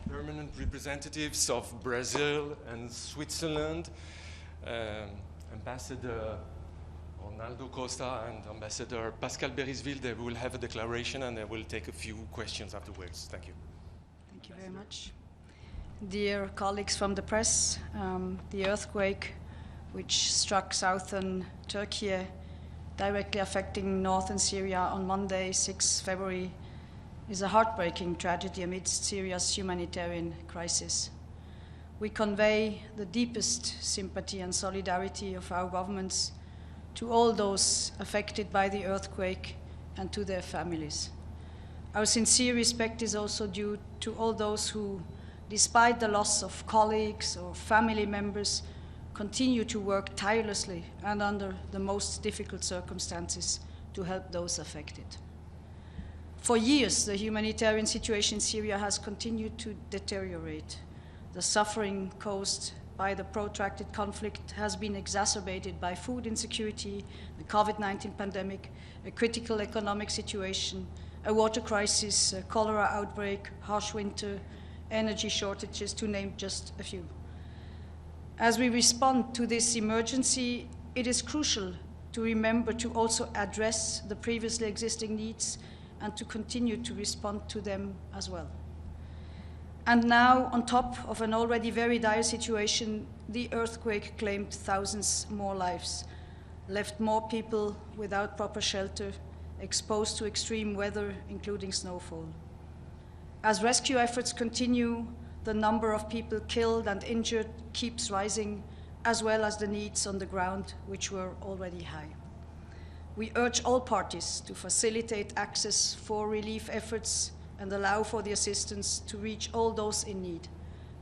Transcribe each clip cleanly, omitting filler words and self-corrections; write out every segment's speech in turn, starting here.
permanent representatives of Brazil and Switzerland, Ambassador Ronaldo, Costa, and Ambassador Pascale Baeriswyl. They will have a declaration and they will take a few questions afterwards. Thank you. Thank you very much. Dear colleagues from the press, the earthquake which struck southern Turkey, directly affecting northern Syria on Monday, 6 February, is a heartbreaking tragedy amidst Syria's humanitarian crisis. We convey the deepest sympathy and solidarity of our governments to all those affected by the earthquake and to their families. Our sincere respect is also due to all those who, despite the loss of colleagues or family members, continue to work tirelessly and under the most difficult circumstances to help those affected. For years, the humanitarian situation in Syria has continued to deteriorate. The suffering caused by the protracted conflict has been exacerbated by food insecurity, the COVID-19 pandemic, a critical economic situation, a water crisis, a cholera outbreak, harsh winter, energy shortages, to name just a few. As we respond to this emergency, it is crucial to remember to also address the previously existing needs and to continue to respond to them as well. And now, on top of an already very dire situation, the earthquake claimed thousands more lives, left more people without proper shelter, exposed to extreme weather, including snowfall. As rescue efforts continue, the number of people killed and injured keeps rising, as well as the needs on the ground, which were already high. We urge all parties to facilitate access for relief efforts and allow for the assistance to reach all those in need.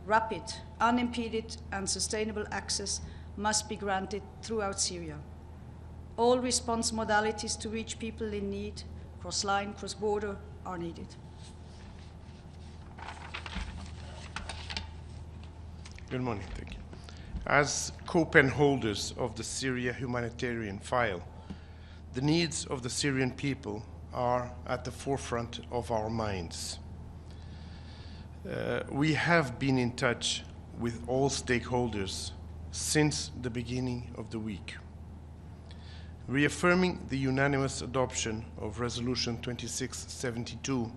Rapid, unimpeded, and sustainable access must be granted throughout Syria. All response modalities to reach people in need, cross-line, cross-border, are needed. Good morning, thank you. As co-pen holders of the Syria humanitarian file, the needs of the Syrian people are at the forefront of our minds. We have been in touch with all stakeholders since the beginning of the week. Reaffirming the unanimous adoption of Resolution 2672,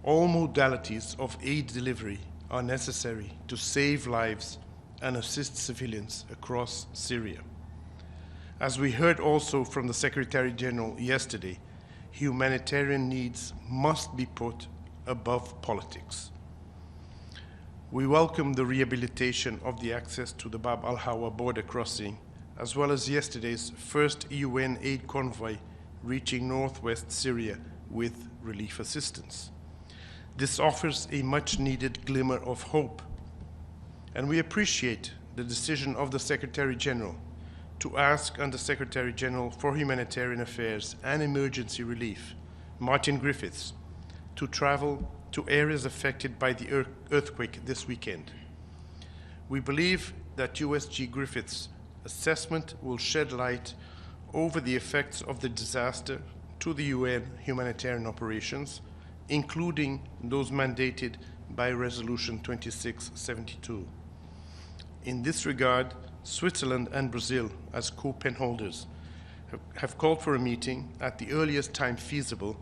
all modalities of aid delivery are necessary to save lives and assist civilians across Syria. As we heard also from the Secretary General yesterday, humanitarian needs must be put above politics. We welcome the rehabilitation of the access to the Bab al-Hawa border crossing, as well as yesterday's first UN aid convoy reaching northwest Syria with relief assistance. This offers a much-needed glimmer of hope, and we appreciate the decision of the Secretary General to ask Under-Secretary General for Humanitarian Affairs and Emergency Relief, Martin Griffiths, to travel to areas affected by the earthquake this weekend. We believe that USG Griffiths' assessment will shed light over the effects of the disaster to the UN humanitarian operations, including those mandated by Resolution 2672. In this regard, Switzerland and Brazil, as co-pen holders, have called for a meeting at the earliest time feasible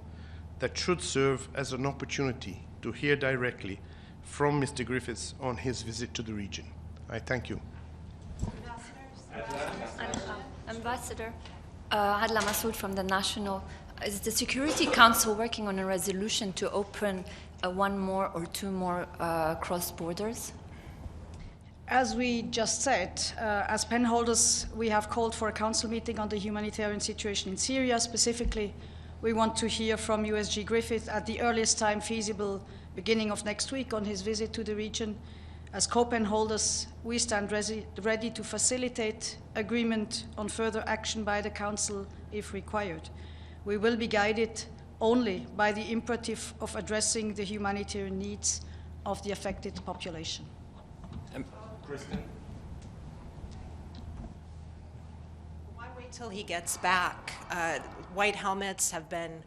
that should serve as an opportunity to hear directly from Mr. Griffiths on his visit to the region. I thank you. Ambassador Adla Masoud from the National. Is the Security Council working on a resolution to open one more or two more cross borders? As we just said, as pen holders, we have called for a council meeting on the humanitarian situation in Syria. Specifically, we want to hear from USG Griffith at the earliest time feasible, beginning of next week, on his visit to the region. As co-pen holders, we stand ready to facilitate agreement on further action by the Council if required. We will be guided only by the imperative of addressing the humanitarian needs of the affected population. Kristen? Why wait till he gets back? White helmets have been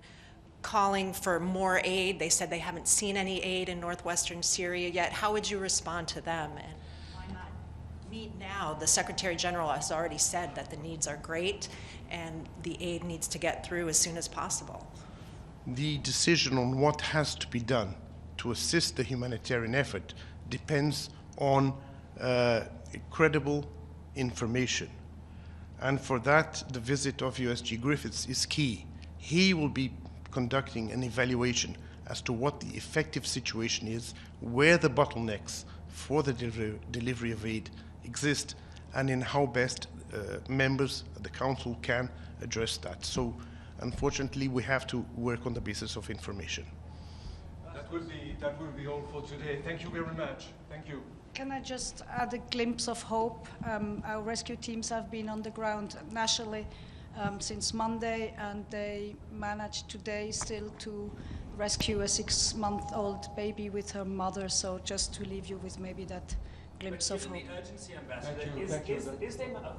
calling for more aid. They said they haven't seen any aid in northwestern Syria yet. How would you respond to them? And why not meet now? The Secretary General has already said that the needs are great and the aid needs to get through as soon as possible. The decision on what has to be done to assist the humanitarian effort depends on credible information. And for that, the visit of USG Griffiths is key. He will be conducting an evaluation as to what the effective situation is, where the bottlenecks for the delivery of aid exist, and in how best members of the Council can address that. So, unfortunately, we have to work on the basis of information. That will be all for today. Thank you very much. Thank you. Can I just add a glimpse of hope? Our rescue teams have been on the ground nationally since Monday, and they managed today still to rescue a 6-month-old baby with her mother. So just to leave you with maybe that glimpse of hope. Given the urgency, Ambassador,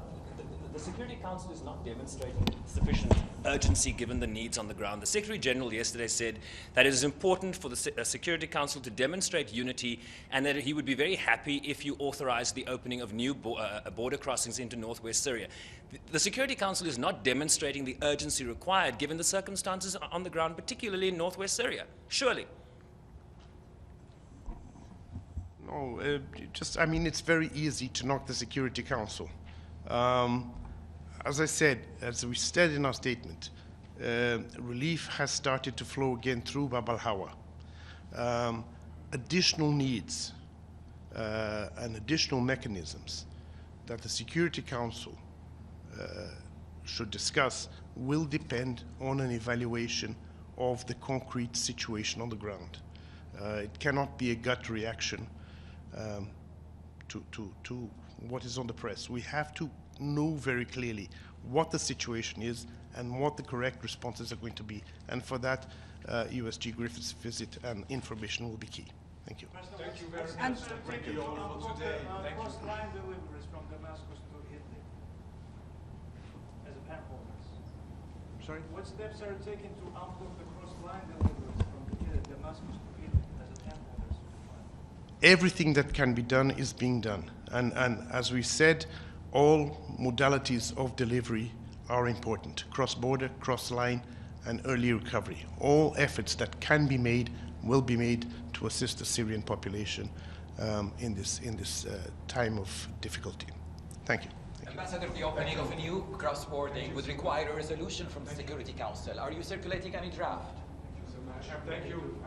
the Security Council is not demonstrating sufficient urgency given the needs on the ground. The Secretary General yesterday said that it is important for the Security Council to demonstrate unity, and that he would be very happy if you authorized the opening of new border crossings into northwest Syria. The Security Council is not demonstrating the urgency required given the circumstances on the ground, particularly in northwest Syria. Surely. No, I mean, it's very easy to knock the Security Council. As I said, as we said in our statement, relief has started to flow again through Bab al-Hawa. Additional needs and additional mechanisms that the Security Council should discuss will depend on an evaluation of the concrete situation on the ground. It cannot be a gut reaction to what is on the press. We have to know very clearly what the situation is and what the correct responses are going to be. And for that, USG Griffiths' visit and information will be key. Thank you. Thank you very much. Thank you all for today. Thank you. Cross-line deliveries from Damascus to Italy as a handholders. Sorry? What steps are taken to unblock the cross-line deliveries from Damascus to Italy as a handholders? Everything that can be done is being done. And as we said, all modalities of delivery are important. Cross-border, cross-line, and early recovery. All efforts that can be made will be made to assist the Syrian population in this time of difficulty. Thank you. Ambassador, the opening of a new cross-border would require a resolution from the Security Council. Are you circulating any draft? Thank you.